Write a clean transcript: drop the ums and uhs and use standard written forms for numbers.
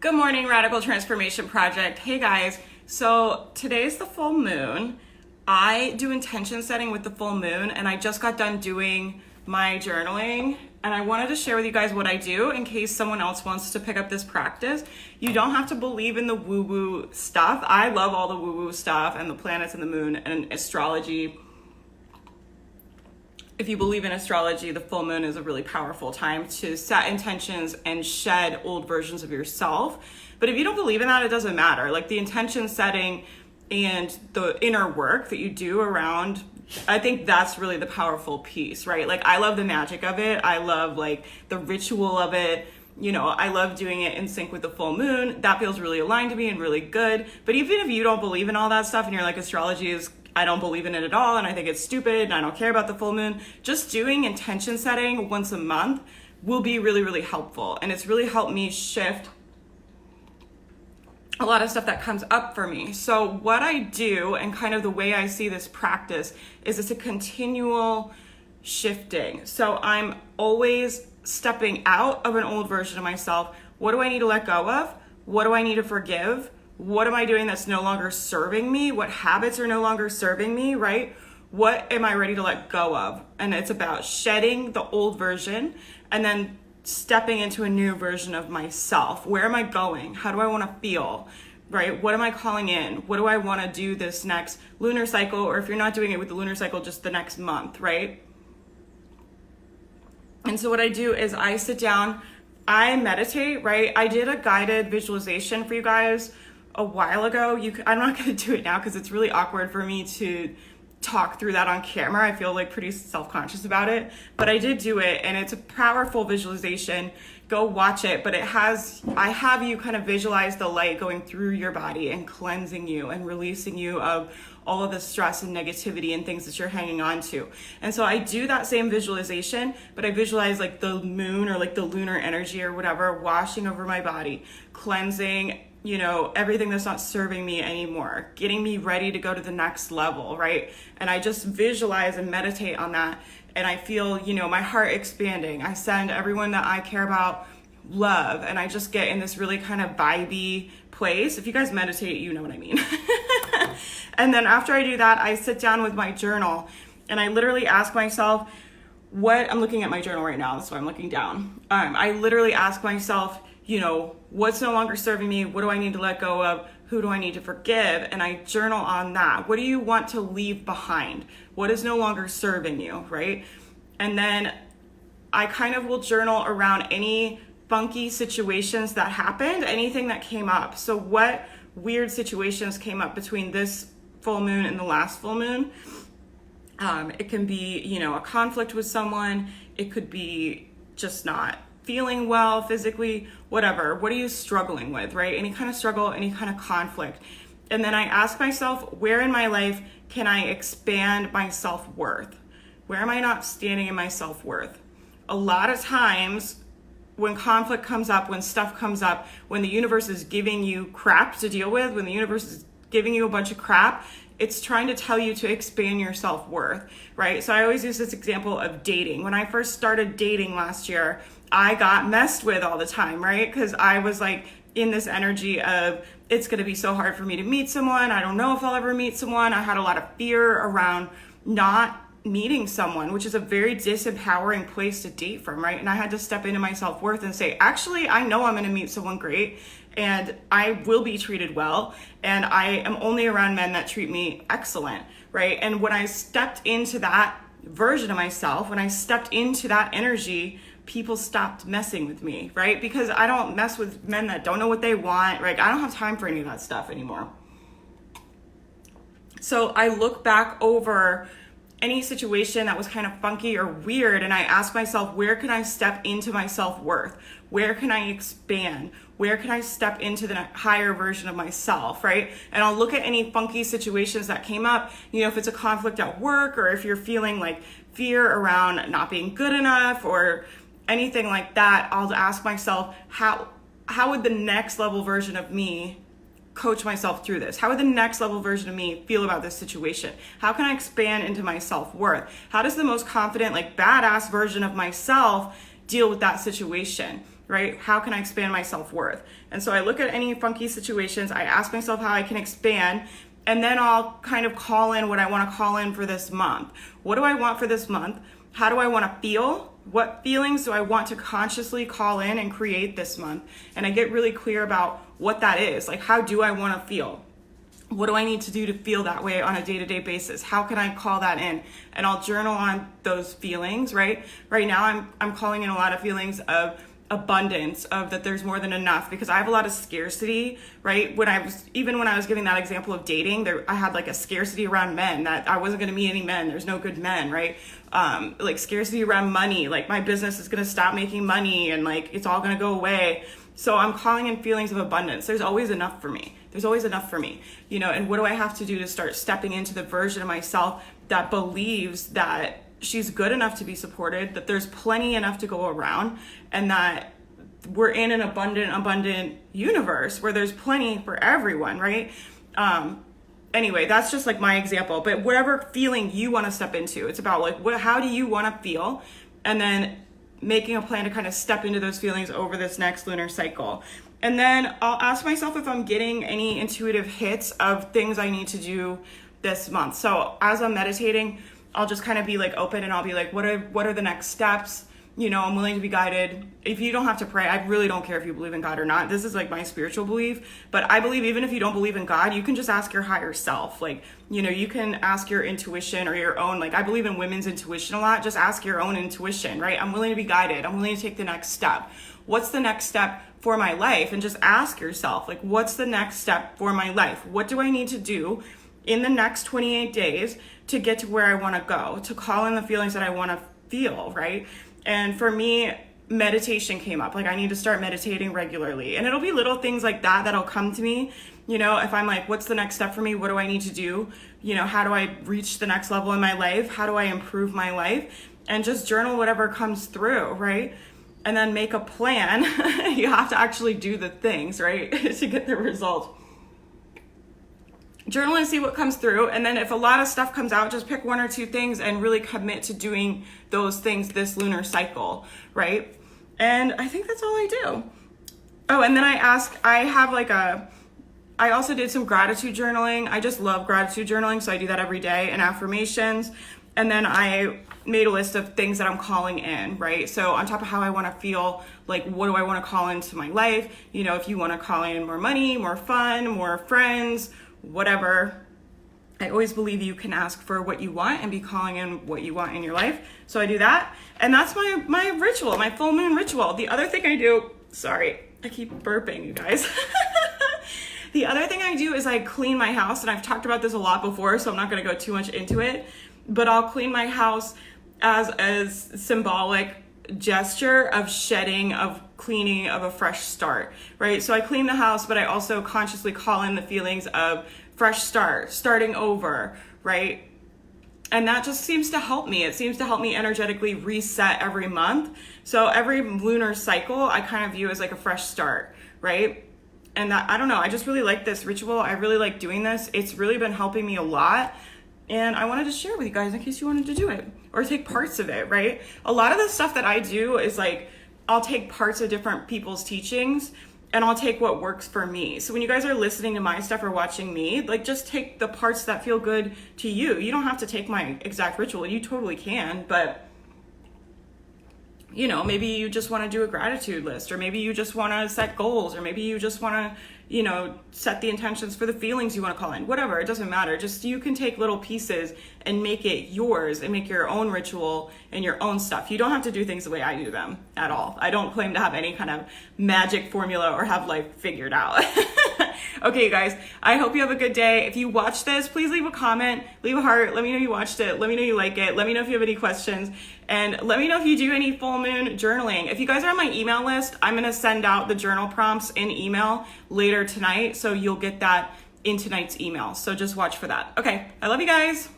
Good morning, Radical Transformation Project. Hey guys, so today's the full moon. I do intention setting with the full moon, and I just got done doing my journaling, and I wanted to share with you guys what I do in case someone else wants to pick up this practice. You don't have to believe in the woo-woo stuff. I love all the woo-woo stuff and the planets and the moon and astrology. If you believe in astrology, the full moon is a really powerful time to set intentions and shed old versions of yourself. But if you don't believe in that, it doesn't matter. Like the intention setting and the inner work that you do around, I think that's really the powerful piece, right? Like I love the magic of it. I love like the ritual of it. You know, I love doing it in sync with the full moon. That feels really aligned to me and really good. But even if you don't believe in all that stuff and you're like, astrology is, I don't believe in it at all, and I think it's stupid, and I don't care about the full moon, just doing intention setting once a month will be really, really helpful. And it's really helped me shift a lot of stuff that comes up for me. So what I do, and kind of the way I see this practice, is it's a continual shifting. So I'm always stepping out of an old version of myself. What do I need to let go of? What do I need to forgive? What am I doing that's no longer serving me? What habits are no longer serving me, right? What am I ready to let go of? And it's about shedding the old version and then stepping into a new version of myself. Where am I going? How do I want to feel, right? What am I calling in? What do I want to do this next lunar cycle? Or if you're not doing it with the lunar cycle, just the next month, right? And so what I do is I sit down, I meditate, right? I did a guided visualization for you guys a while ago. I'm not going to do it now because it's really awkward for me to talk through that on camera. I feel like pretty self-conscious about it, but I did do it, and it's a powerful visualization. Go watch it. But I have you kind of visualize the light going through your body and cleansing you and releasing you of all of the stress and negativity and things that you're hanging on to. And so I do that same visualization, but I visualize like the moon or like the lunar energy or whatever washing over my body, cleansing, you know, everything that's not serving me anymore, getting me ready to go to the next level, right? And I just visualize and meditate on that. And I feel, you know, my heart expanding. I send everyone that I care about love. And I just get in this really kind of vibey place. If you guys meditate, you know what I mean. And then after I do that, I sit down with my journal and I literally ask myself I'm looking at my journal right now. That's why I'm looking down. I literally ask myself, you know, what's no longer serving me? What do I need to let go of? Who do I need to forgive? And I journal on that. What do you want to leave behind? What is no longer serving you, right? And then I kind of will journal around any funky situations that happened, anything that came up. So what weird situations came up between this full moon and the last full moon? It can be, you know, a conflict with someone. It could be just not feeling well physically, whatever. What are you struggling with, right? Any kind of struggle, any kind of conflict. And then I ask myself, where in my life can I expand my self-worth? Where am I not standing in my self-worth? A lot of times when conflict comes up, when stuff comes up, when the universe is giving you crap to deal with, when the universe is giving you a bunch of crap, it's trying to tell you to expand your self-worth, right? So I always use this example of dating. When I first started dating last year, I got messed with all the time, right? Because I was like in this energy of, it's going to be so hard for me to meet someone. I don't know if I'll ever meet someone. I had a lot of fear around not meeting someone, which is a very disempowering place to date from, right? And I had to step into my self-worth and say, actually, I know I'm going to meet someone great and I will be treated well. And I am only around men that treat me excellent, right? And when I stepped into that version of myself, when I stepped into that energy, people stopped messing with me, right? Because I don't mess with men that don't know what they want, right? I don't have time for any of that stuff anymore. So I look back over any situation that was kind of funky or weird, and I ask myself, where can I step into my self-worth? Where can I expand? Where can I step into the higher version of myself, right? And I'll look at any funky situations that came up, you know, if it's a conflict at work, or if you're feeling like fear around not being good enough or anything like that, I'll ask myself, how would the next level version of me coach myself through this? How would the next level version of me feel about this situation? How can I expand into my self-worth? How does the most confident, like badass version of myself deal with that situation? right? How can I expand my self-worth? And so I look at any funky situations, I ask myself how I can expand, and then I'll kind of call in what I want to call in for this month. What do I want for this month? How do I want to feel? What feelings do I want to consciously call in and create this month? And I get really clear about what that is. Like, how do I want to feel? What do I need to do to feel that way on a day-to-day basis? How can I call that in? And I'll journal on those feelings, right? Right now I'm calling in a lot of feelings of abundance, of that there's more than enough, because I have a lot of scarcity, right? When I was giving that example of dating, I had like a scarcity around men, that I wasn't going to meet any men. There's no good men, right? Like scarcity around money, like my business is going to stop making money and like it's all going to go away. So I'm calling in feelings of abundance. There's always enough for me. There's always enough for me, you know, and what do I have to do to start stepping into the version of myself that believes that she's good enough to be supported, that there's plenty enough to go around, and that we're in an abundant universe where there's plenty for everyone, right? Anyway, that's just like my example, but whatever feeling you want to step into, it's about like, how do you want to feel? And then making a plan to kind of step into those feelings over this next lunar cycle. And then I'll ask myself if I'm getting any intuitive hits of things I need to do this month. So as I'm meditating, I'll just kind of be like open, and I'll be like, what are the next steps? You know, I'm willing to be guided. If you don't have to pray, I really don't care if you believe in God or not. This is like my spiritual belief, but I believe even if you don't believe in God, you can just ask your higher self. Like, you know, you can ask your intuition or your own, like I believe in women's intuition a lot. Just ask your own intuition, right? I'm willing to be guided. I'm willing to take the next step. What's the next step for my life? And just ask yourself, like, what's the next step for my life? What do I need to do in the next 28 days to get to where I want to go, to call in the feelings that I want to feel, right? And for me, meditation came up. Like, I need to start meditating regularly. And it'll be little things like that that'll come to me. You know, if I'm like, what's the next step for me? What do I need to do? You know, how do I reach the next level in my life? How do I improve my life? And just journal whatever comes through, right? And then make a plan. You have to actually do the things, right? To get the result. Journal and see what comes through, and then if a lot of stuff comes out, just pick one or two things and really commit to doing those things this lunar cycle, right? And I think that's all I do. Oh, and then I also did some gratitude journaling. I just love gratitude journaling, so I do that every day, and affirmations. And then I made a list of things that I'm calling in, right? So on top of how I want to feel, like, what do I want to call into my life? You know, if you want to call in more money, more fun, more friends, whatever, I always believe you can ask for what you want and be calling in what you want in your life. So I do that. And that's my ritual, my full moon ritual. The other thing I do, sorry, I keep burping, you guys. The other thing I do is I clean my house, and I've talked about this a lot before, so I'm not going to go too much into it, but I'll clean my house as a symbolic gesture of shedding, of cleaning, of a fresh start, right? So I clean the house, but I also consciously call in the feelings of fresh start, starting over, right? And that just seems to help me. It seems to help me energetically reset every month. So every lunar cycle, I kind of view as like a fresh start, right? And that, I don't know, I just really like this ritual. I really like doing this. It's really been helping me a lot. And I wanted to share with you guys in case you wanted to do it or take parts of it, right? A lot of the stuff that I do is like, I'll take parts of different people's teachings and I'll take what works for me. So when you guys are listening to my stuff or watching me, like, just take the parts that feel good to you. You don't have to take my exact ritual. You totally can, but you know, maybe you just want to do a gratitude list, or maybe you just want to set goals, or maybe you just want to, you know, set the intentions for the feelings you want to call in, whatever, it doesn't matter. Just, you can take little pieces and make it yours and make your own ritual and your own stuff. You don't have to do things the way I do them at all. I don't claim to have any kind of magic formula or have life figured out. Okay, you guys, I hope you have a good day. If you watch this, please leave a comment, leave a heart. Let me know you watched it. Let me know you like it. Let me know if you have any questions. And let me know if you do any full moon journaling. If you guys are on my email list, I'm going to send out the journal prompts in email later tonight. So you'll get that in tonight's email. So just watch for that. Okay, I love you guys.